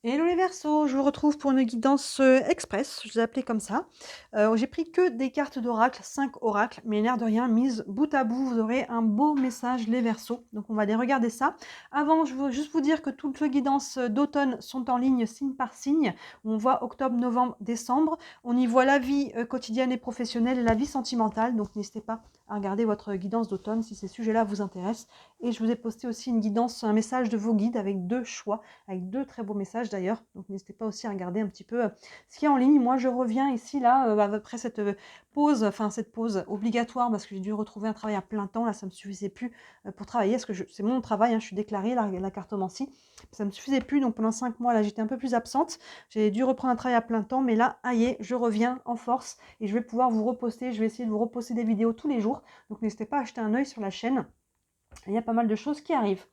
Hello les Verseaux, je vous retrouve pour une guidance express, je l'ai appelée comme ça. J'ai pris que des cartes d'oracle, 5 oracles, mais l'air de rien, mise bout à bout, vous aurez un beau message les Verseaux. Donc on va aller regarder ça. Avant, je veux juste vous dire que toutes les guidances d'automne sont en ligne signe par signe. On voit octobre, novembre, décembre. On y voit la vie quotidienne et professionnelle et la vie sentimentale. Donc n'hésitez pas à regarder votre guidance d'automne si ces sujets-là vous intéressent. Et je vous ai posté aussi une guidance, un message de vos guides avec 2 choix, avec 2 très beaux messages d'ailleurs. Donc n'hésitez pas aussi à regarder un petit peu ce qui est en ligne. Moi, je reviens ici, là, après cette pause, enfin cette pause obligatoire, parce que j'ai dû retrouver un travail à plein temps. Là, ça ne me suffisait plus pour travailler, parce que c'est mon travail, hein, je suis déclarée, la cartomancie. Ça ne me suffisait plus, donc pendant 5 mois, là, j'étais un peu plus absente. J'ai dû reprendre un travail à plein temps, mais là, aïe, je reviens en force et je vais pouvoir vous reposter. Je vais essayer de vous reposter des vidéos tous les jours. Donc n'hésitez pas à jeter un œil sur la chaîne. Il y a pas mal de choses qui arrivent.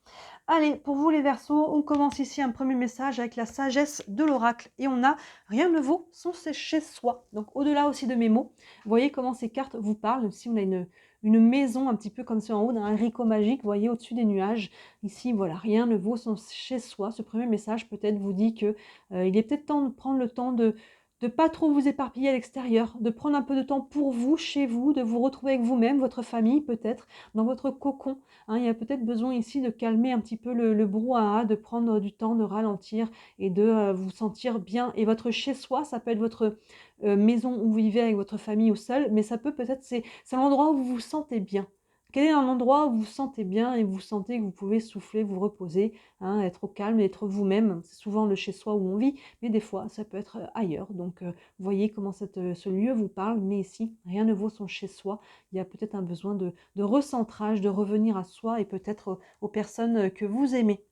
Allez, pour vous les Verseaux, on commence ici un premier message avec la sagesse de l'oracle. Et on a rien ne vaut son chez soi. Donc au-delà aussi de mes mots, vous voyez comment ces cartes vous parlent. Ici, on a une maison un petit peu comme ça en haut d'un haricot magique, vous voyez, au-dessus des nuages. Ici, voilà, rien ne vaut son chez soi. Ce premier message peut-être vous dit que il est peut-être temps de prendre le temps de pas trop vous éparpiller à l'extérieur, de prendre un peu de temps pour vous, chez vous, de vous retrouver avec vous-même, votre famille peut-être, dans votre cocon. Hein, il y a peut-être besoin ici de calmer un petit peu le brouhaha, de prendre du temps, de ralentir et de vous sentir bien. Et votre chez-soi, ça peut être votre maison où vous vivez avec votre famille ou seul, mais ça peut peut-être, c'est l'endroit où vous vous sentez bien. Quel est un endroit où vous vous sentez bien et vous sentez que vous pouvez souffler, vous reposer, hein, être au calme, être vous-même. C'est souvent le chez-soi où on vit, mais des fois, ça peut être ailleurs. Donc, vous voyez comment ce lieu vous parle, mais ici, rien ne vaut son chez-soi. Il y a peut-être un besoin de recentrage, de revenir à soi et peut-être aux personnes que vous aimez.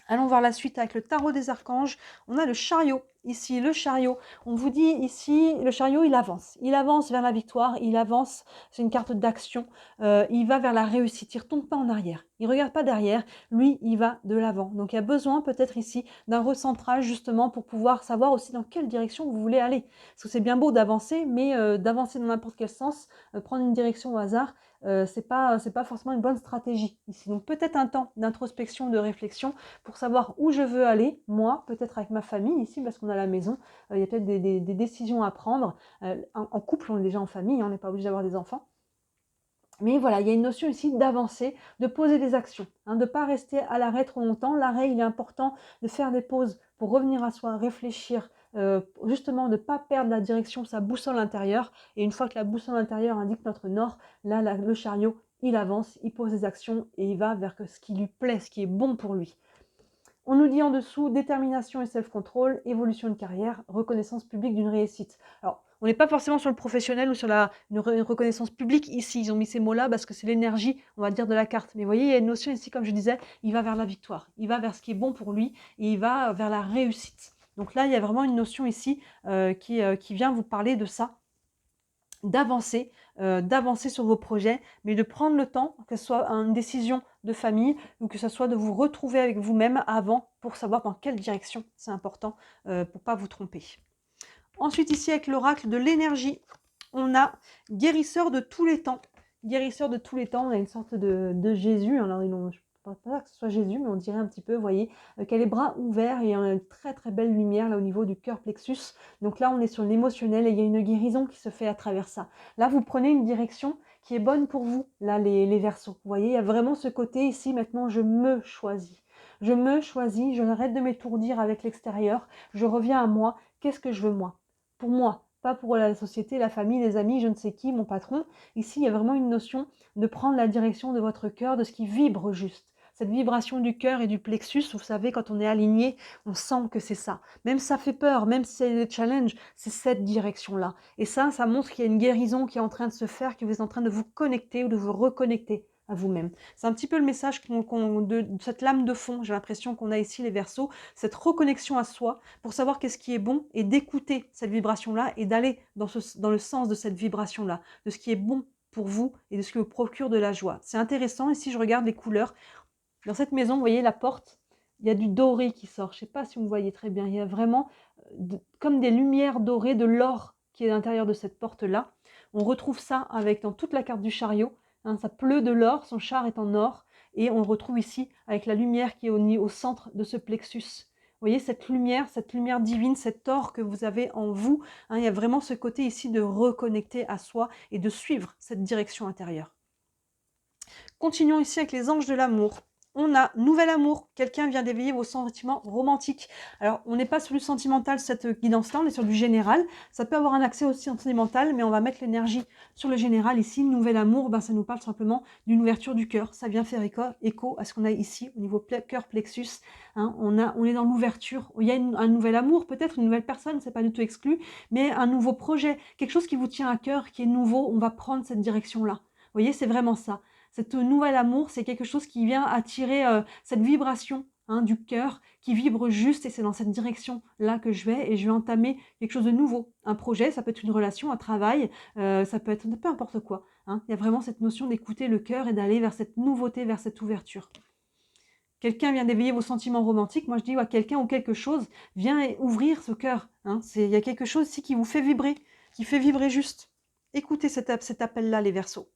Allons voir la suite avec le tarot des archanges. On a le chariot. Ici, le chariot. On vous dit ici, le chariot, il avance. Il avance vers la victoire. Il avance. C'est une carte d'action. Il va vers la réussite. Il ne retourne pas en arrière. Il ne regarde pas derrière. Lui, il va de l'avant. Donc, il y a besoin peut-être ici d'un recentrage justement pour pouvoir savoir aussi dans quelle direction vous voulez aller. Parce que c'est bien beau d'avancer, mais d'avancer dans n'importe quel sens, prendre une direction au hasard, c'est pas forcément une bonne stratégie ici. Donc, peut-être un temps d'introspection, de réflexion pour savoir où je veux aller, moi, peut-être avec ma famille ici, parce qu'on a la maison, il y a peut-être des décisions à prendre. En couple, on est déjà en famille, hein, on n'est pas obligé d'avoir des enfants. Mais voilà, il y a une notion ici d'avancer, de poser des actions, hein, de ne pas rester à l'arrêt trop longtemps. L'arrêt, il est important de faire des pauses pour revenir à soi, réfléchir, justement de ne pas perdre la direction, sa boussole intérieure. Et une fois que la boussole intérieure indique notre nord, là, le chariot, il avance, il pose des actions et il va vers ce qui lui plaît, ce qui est bon pour lui. On nous dit en dessous détermination et self-control, évolution de carrière, reconnaissance publique d'une réussite. Alors, on n'est pas forcément sur le professionnel ou sur une reconnaissance publique ici. Ils ont mis ces mots-là parce que c'est l'énergie, on va dire, de la carte. Mais vous voyez, il y a une notion ici, comme je disais, il va vers la victoire. Il va vers ce qui est bon pour lui et il va vers la réussite. Donc là, il y a vraiment une notion ici qui vient vous parler de ça, d'avancer sur vos projets, mais de prendre le temps, que ce soit une décision de famille ou que ce soit de vous retrouver avec vous-même avant pour savoir dans quelle direction c'est important pour ne pas vous tromper. Ensuite, ici, avec l'oracle de l'énergie, on a guérisseur de tous les temps. Guérisseur de tous les temps, on a une sorte de Jésus. Alors, je ne pense pas que ce soit Jésus, mais on dirait un petit peu, vous voyez, qui a les bras ouverts et une très très belle lumière là au niveau du cœur plexus. Donc là, on est sur l'émotionnel et il y a une guérison qui se fait à travers ça. Là, vous prenez une direction qui est bonne pour vous, là, les Verseaux. Vous voyez, il y a vraiment ce côté ici, maintenant, je me choisis. Je me choisis, je arrête de m'étourdir avec l'extérieur, je reviens à moi. Qu'est-ce que je veux moi? Pour moi, pas pour la société, la famille, les amis, je ne sais qui, mon patron. Ici, il y a vraiment une notion de prendre la direction de votre cœur, de ce qui vibre juste. Cette vibration du cœur et du plexus, vous savez, quand on est aligné, on sent que c'est ça. Même ça fait peur, même si c'est des challenges, c'est cette direction-là. Et ça montre qu'il y a une guérison qui est en train de se faire, que vous êtes en train de vous connecter ou de vous reconnecter à vous-même. C'est un petit peu le message de cette lame de fond, j'ai l'impression qu'on a ici les Verseaux, cette reconnexion à soi pour savoir qu'est-ce qui est bon et d'écouter cette vibration-là et d'aller dans le sens de cette vibration-là, de ce qui est bon pour vous et de ce qui vous procure de la joie. C'est intéressant, ici je regarde les couleurs. Dans cette maison, vous voyez la porte, il y a du doré qui sort. Je ne sais pas si vous voyez très bien, il y a vraiment comme des lumières dorées, de l'or qui est à l'intérieur de cette porte-là. On retrouve ça dans toute la carte du chariot. Hein, ça pleut de l'or, son char est en or, et on le retrouve ici avec la lumière qui est au centre de ce plexus. voyez cette lumière divine, cet or que vous avez en vous, hein, il y a vraiment ce côté ici de reconnecter à soi et de suivre cette direction intérieure. Continuons ici avec les anges de l'amour. On a nouvel amour, quelqu'un vient d'éveiller vos sentiments romantiques. Alors, on n'est pas sur du sentimental, cette guidance-là, on est sur du général. Ça peut avoir un accès aussi sentimental, mais on va mettre l'énergie sur le général ici. Nouvel amour, ben, ça nous parle simplement d'une ouverture du cœur. Ça vient faire écho à ce qu'on a ici, au niveau cœur plexus. Hein, on est dans l'ouverture. Il y a un nouvel amour, peut-être une nouvelle personne, c'est pas du tout exclu, mais un nouveau projet, quelque chose qui vous tient à cœur, qui est nouveau, on va prendre cette direction-là. Vous voyez, c'est vraiment ça. Cet nouvel amour, c'est quelque chose qui vient attirer cette vibration, hein, du cœur, qui vibre juste, et c'est dans cette direction-là que je vais, et je vais entamer quelque chose de nouveau. Un projet, ça peut être une relation, un travail, ça peut être peu importe quoi. Hein. Il y a vraiment cette notion d'écouter le cœur et d'aller vers cette nouveauté, vers cette ouverture. Quelqu'un vient d'éveiller vos sentiments romantiques, moi je dis, ouais, quelqu'un ou quelque chose vient ouvrir ce cœur. Hein. Il y a quelque chose ici qui vous fait vibrer, qui fait vibrer juste. Écoutez cet appel-là, les Verseaux.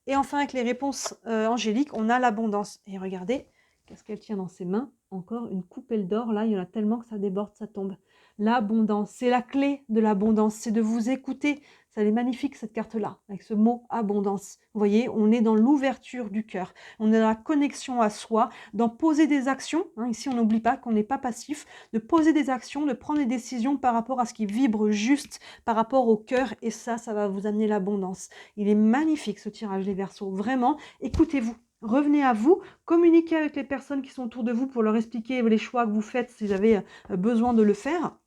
Et enfin, avec les réponses angéliques, on a l'abondance. Et regardez, qu'est-ce qu'elle tient dans ses mains? Encore une coupelle d'or. Là, il y en a tellement que ça déborde, ça tombe. L'abondance, c'est la clé de l'abondance. C'est de vous écouter. Ça est magnifique, cette carte-là, avec ce mot abondance. Vous voyez, on est dans l'ouverture du cœur. On est dans la connexion à soi, dans poser des actions. Hein, ici, on n'oublie pas qu'on n'est pas passif. De poser des actions, de prendre des décisions par rapport à ce qui vibre juste, par rapport au cœur. Et ça va vous amener l'abondance. Il est magnifique, ce tirage, les Verseaux. Vraiment, écoutez-vous. Revenez à vous, communiquez avec les personnes qui sont autour de vous pour leur expliquer les choix que vous faites si vous avez besoin de le faire.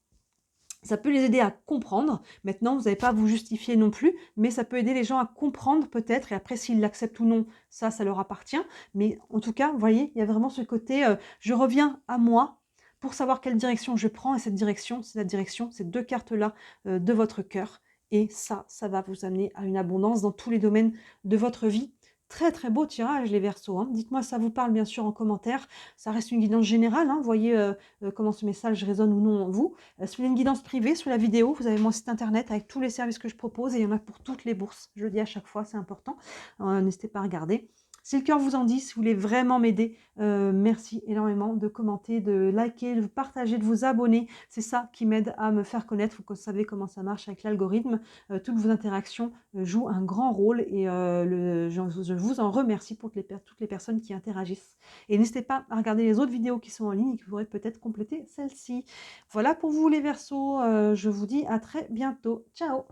Ça peut les aider à comprendre. Maintenant, vous n'avez pas à vous justifier non plus, mais ça peut aider les gens à comprendre peut-être. Et après, s'ils l'acceptent ou non, ça leur appartient. Mais en tout cas, vous voyez, il y a vraiment ce côté, je reviens à moi pour savoir quelle direction je prends. Et cette direction, c'est la direction, ces deux cartes-là de votre cœur. Et ça va vous amener à une abondance dans tous les domaines de votre vie. Très très beau tirage, les Verseaux. Hein. Dites-moi si ça vous parle bien sûr en commentaire. Ça reste une guidance générale. Hein. Voyez comment ce message résonne ou non en vous. Si vous voulez une guidance privée sous la vidéo, vous avez mon site internet avec tous les services que je propose et il y en a pour toutes les bourses. Je le dis à chaque fois, c'est important. N'hésitez pas à regarder. Si le cœur vous en dit, si vous voulez vraiment m'aider, merci énormément de commenter, de liker, de partager, de vous abonner. C'est ça qui m'aide à me faire connaître. Vous savez comment ça marche avec l'algorithme. Toutes vos interactions jouent un grand rôle et je vous en remercie pour toutes les personnes qui interagissent. Et n'hésitez pas à regarder les autres vidéos qui sont en ligne et qui pourraient peut-être compléter celle-ci. Voilà pour vous les Verseaux. Je vous dis à très bientôt. Ciao!